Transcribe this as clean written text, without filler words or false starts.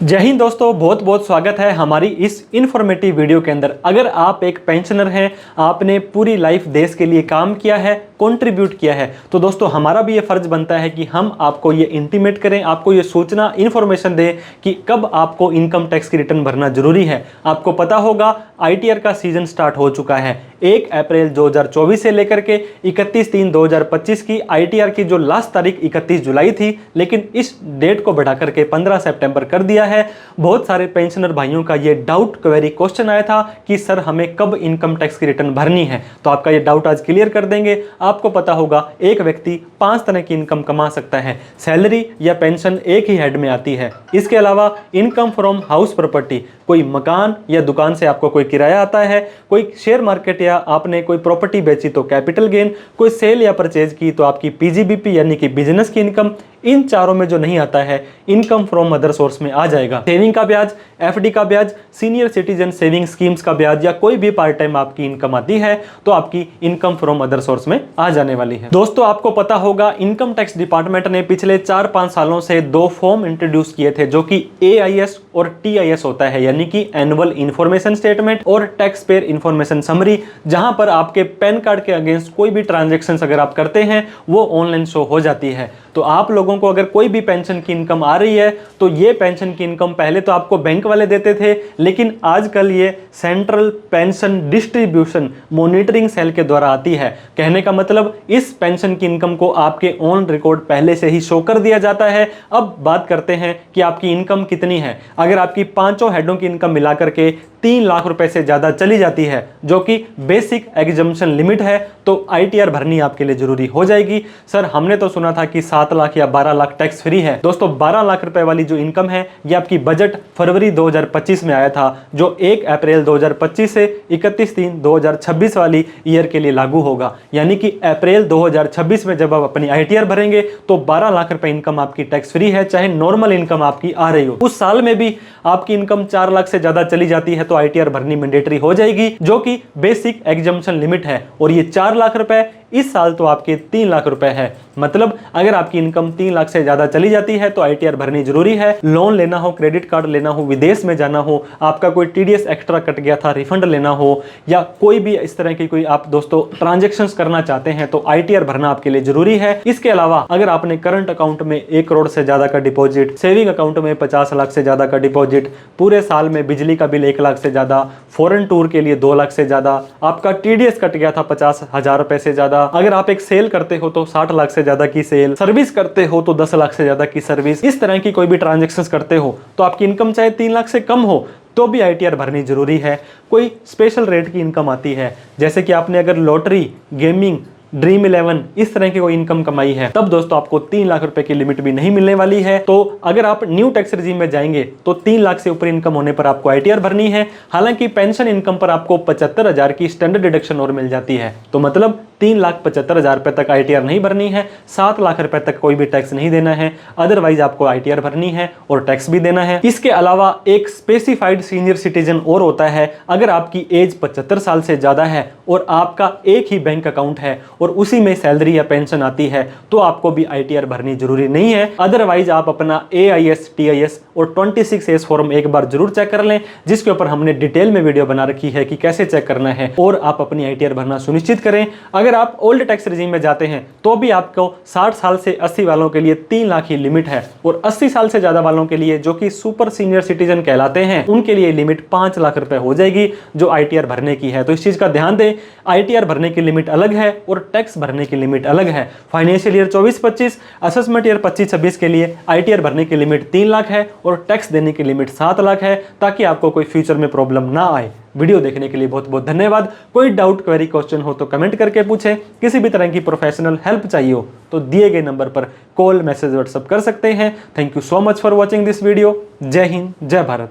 जय हिंद दोस्तों, बहुत बहुत स्वागत है हमारी इस इन्फॉर्मेटिव वीडियो के अंदर। अगर आप एक पेंशनर हैं, आपने पूरी लाइफ देश के लिए काम किया है, कंट्रीब्यूट किया है, तो दोस्तों हमारा भी ये फर्ज बनता है कि हम आपको ये इंटीमेट करें, आपको ये सूचना इन्फॉर्मेशन दें कि कब आपको इनकम टैक्स की रिटर्न भरना जरूरी है। आपको पता होगा आईटीआर का सीजन स्टार्ट हो चुका है। 1 अप्रैल 2024 से लेकर के 31/3/2025 की आईटीआर की जो लास्ट तारीख 31 जुलाई थी, लेकिन इस डेट को बढ़ा करके 15 सितंबर कर दिया है। बहुत सारे पेंशनर भाइयों का ये डाउट क्वेरी क्वेश्चन आया था कि सर हमें कब इनकम टैक्स की रिटर्न भरनी है, तो आपका ये डाउट आज क्लियर कर देंगे। आपको पता होगा एक व्यक्ति 5 तरह की इनकम कमा सकता है। सैलरी या पेंशन एक ही हेड में आती है। इसके अलावा इनकम फ्रॉम हाउस प्रॉपर्टी, कोई मकान या दुकान से आपको कोई किराया आता है, कोई शेयर मार्केट या आपने कोई प्रॉपर्टी बेची तो कैपिटल गेन, कोई सेल या परचेज की तो आपकी पीजीबीपी यानी कि बिजनेस की इनकम। इन चारों में जो नहीं आता है, इनकम फ्रॉम अदर सोर्स में आ जाएगा। सेविंग का ब्याज, एफडी का ब्याज, सीनियर सिटीजन सेविंग स्कीम्स का ब्याज या कोई भी पार्ट टाइम आपकी इनकम आती है तो आपकी इनकम फ्रॉम अदर सोर्स में आ जाने वाली है। दोस्तों आपको पता होगा इनकम टैक्स डिपार्टमेंट ने पिछले 4-5 सालों से 2 फॉर्म इंट्रोड्यूस किए थे, जो कि एआईएस और टीआईएस होता है, यानी कि एनुअल इंफॉर्मेशन स्टेटमेंट और टैक्स पेयर इंफॉर्मेशन समरी, जहां पर आपके पैन कार्ड के अगेंस्ट कोई भी ट्रांजेक्शन अगर आप करते हैं वो ऑनलाइन शो हो जाती है। तो आप लोगों को अगर कोई भी पेंशन की इनकम आ रही है तो ये पेंशन की इनकम पहले तो आपको बैंक वाले देते थे, लेकिन आजकल ये central pension distribution monitoring cell के द्वारा आती है। कहने का मतलब इस पेंशन की इनकम को आपके ऑन रिकॉर्ड पहले से ही शो कर दिया जाता है। अब बात करते हैं कि आपकी इनकम कितनी है। अगर आपकी पांचों हेडों की इनकम मिलाकर के 3 लाख रुपए से ज्यादा चली जाती है, जो कि बेसिक एग्जम्पशन लिमिट है, तो आईटीआर भरनी आपके लिए जरूरी हो जाएगी। सर हमने तो सुना था कि 7 लाख या 12 लाख टैक्स फ्री है। दोस्तों 12 लाख रुपए वाली जो इनकम है ये आपकी बजट फरवरी 2025 में आया था, जो 1 अप्रैल 2025 से 31/3/2026 वाली ईयर के लिए लागू होगा। यानी कि अप्रैल 2026 में जब आप अपनी आईटीआर भरेंगे तो 12 लाख रुपए इनकम आपकी टैक्स फ्री है, चाहे नॉर्मल इनकम आपकी आ रही हो। उस साल में भी आपकी इनकम 4 लाख से ज्यादा चली जाती है तो आईटीआर भरनी मैंडेटरी हो जाएगी, जो कि बेसिक एग्जम्पशन लिमिट है। और ये 4 लाख रुपए इस साल तो आपके 3 लाख रुपए है। मतलब अगर आपकी इनकम 3 लाख से ज्यादा चली जाती है तो आईटीआर भरनी जरूरी है। लोन लेना हो, क्रेडिट कार्ड लेना हो, विदेश में जाना हो, आपका कोई टीडीएस एक्स्ट्रा कट गया था रिफंड लेना हो, या कोई भी इस तरह की कोई आप दोस्तों ट्रांजेक्शन्स करना चाहते हैं तो आईटीआर भरना आपके लिए जरूरी है। इसके अलावा अगर आपने करंट अकाउंट में 1 करोड़ से ज्यादा का डिपॉजिट, सेविंग अकाउंट में 50 लाख से ज्यादा का डिपॉजिट, पूरे साल में बिजली का बिल 1 लाख से ज्यादा, फॉरेन टूर के लिए 2 लाख से ज्यादा, आपका टीडीएस कट गया था 50,000 रुपए से ज्यादा, अगर आप एक सेल करते हो तो 60 लाख से ज्यादा की सेल, सर्विस करते हो तो 10 लाख से ज्यादा की सर्विस, इस तरह की कोई भी ट्रांजैक्शंस करते हो तो आपकी इनकम चाहे 3 लाख से कम हो तो भी आईटीआर भरनी जरूरी है। कोई स्पेशल रेट की इनकम आती है, जैसे कि आपने अगर लॉटरी, गेमिंग, ड्रीम 11 इस तरह की कोई इनकम कमाई है, तब दोस्तों आपको 3 लाख रुपए की लिमिट भी नहीं मिलने वाली है। तो अगर आप न्यू टैक्स रिजीम में जाएंगे तो 3 लाख से ऊपर इनकम होने पर आपको आईटीआर भरनी है। हालांकि पेंशन इनकम पर आपको 75,000 की स्टैंडर्ड डिडक्शन और मिल जाती है, तो मतलब 3,75,000 रुपए तक आईटीआर नहीं भरनी है। 7 लाख रुपए तक कोई भी टैक्स नहीं देना है, अदरवाइज आपको आईटीआर भरनी है और टैक्स भी देना है। इसके अलावा एक स्पेसिफाइड सीनियर सिटीजन और होता है। अगर आपकी एज 75 साल से ज्यादा है और आपका एक ही बैंक अकाउंट है और उसी में सैलरी या पेंशन आती है तो आपको भी आईटीआर भरनी जरूरी नहीं है। अदरवाइज आप अपना एआईएस, टीआईएस और 26A फॉर्म एक बार जरूर चेक कर लें, जिसके ऊपर हमने डिटेल में वीडियो बना रखी है कि कैसे चेक करना है, और आप अपनी आईटीआर भरना सुनिश्चित करें। अगर आप ओल्ड टैक्स रिजीम में जाते हैं तो भी आपको 60 साल से 80 वालों के लिए 3 लाख ही लिमिट है, और 80 साल से ज्यादा वालों के लिए जो कि सुपर सीनियर सिटीजन कहलाते हैं उनके लिए लिमिट 5 लाख रुपए हो जाएगी जो आईटीआर भरने की है। तो इस चीज का ध्यान दें, आईटीआर भरने की लिमिट अलग है और टैक्स भरने की लिमिट अलग है। फाइनेंशियल ईयर 24-25, असेसमेंट ईयर 25-26 के लिए आईटीआर भरने की लिमिट 3 लाख है और टैक्स देने की लिमिट 7 लाख है, ताकि आपको कोई फ्यूचर में प्रॉब्लम ना आए। वीडियो देखने के लिए बहुत बहुत धन्यवाद। कोई डाउट, क्वेरी, क्वेश्चन हो तो कमेंट करके पूछें। किसी भी तरह की प्रोफेशनल हेल्प चाहिए हो तो दिए गए नंबर पर कॉल, मैसेज, व्हाट्सएप कर सकते हैं। Thank you so much for watching this video. जय हिंद, जय भारत।